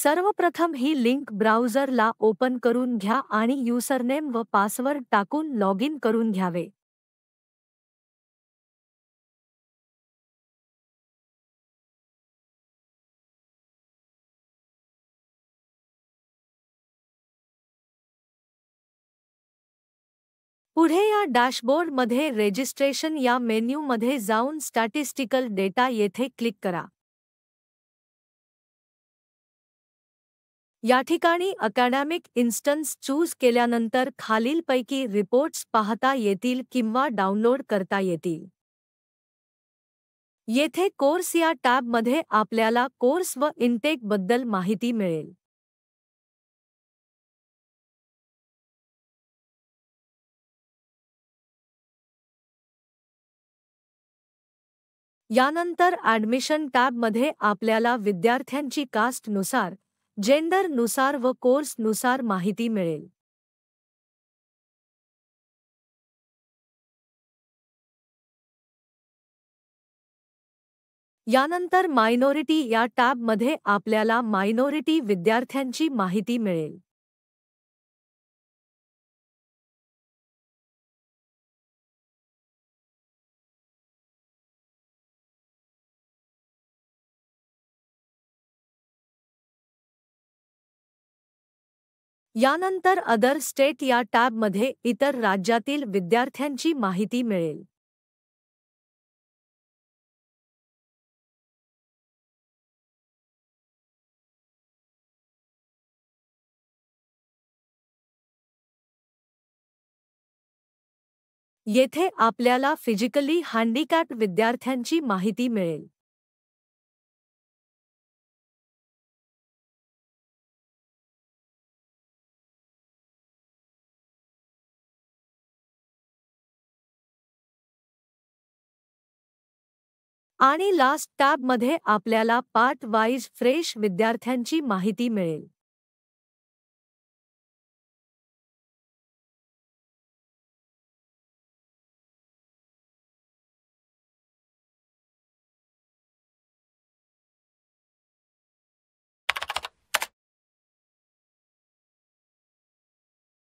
सर्वप्रथम ही link ब्राउझरला open करून घ्या आणि युजरनेम व पासवर्ड टाकून लॉग इन करून घ्यावे. पुढे या डॅशबोर्डमध्ये रेजिस्ट्रेशन या मेन्यूमध्ये जाऊन स्टॅटिस्टिकल डेटा येथे क्लिक करा. या ठिकाणी अकॅडमिक इन्स्टन्स चूज केल्यानंतर खालीलपैकी रिपोर्ट्स पाहता येतील किंवा डाउनलोड करता येतील. येथे कोर्स या टॅबमध्ये आपल्याला कोर्स व इनटेक बद्दल माहिती मिळेल. यानंतर ॲडमिशन टॅबमध्ये आपल्याला विद्यार्थ्यांची कास्टनुसार, जेंडरनुसार व कोर्सनुसार माहिती मिळेल. यानंतर मायनॉरिटी या टॅबमध्ये आपल्याला मायनॉरिटी विद्यार्थ्यांची माहिती मिळेल. यानंतर अदर स्टेट या टॅबमध्ये इतर राज्यातील विद्यार्थ्यांची माहिती मिळेल. येथे आपल्याला फिजिकली हँडिकॅप्ड विद्यार्थ्यांची माहिती मिळेल. आणि लास्ट टॅबमध्ये आपल्याला पार्ट वाईज फ्रेश विद्यार्थ्यांची माहिती मिळेल.